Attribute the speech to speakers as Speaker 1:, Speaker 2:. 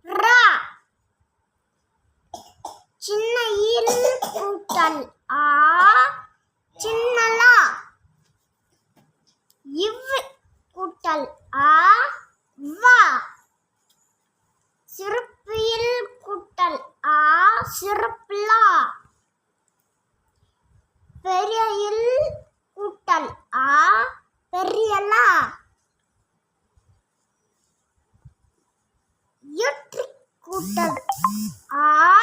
Speaker 1: ரா. சின்ன ஈல் கூட்டல் ஆ சின்னலா. இவ் கூட்டல் ஆ வா. சிறுப்பியில் கூட்டல் ஆ சிறுப்பிலா. பெரிய இல் கூட்டல் ஆ பெரியலா. கூட்டல் ஆ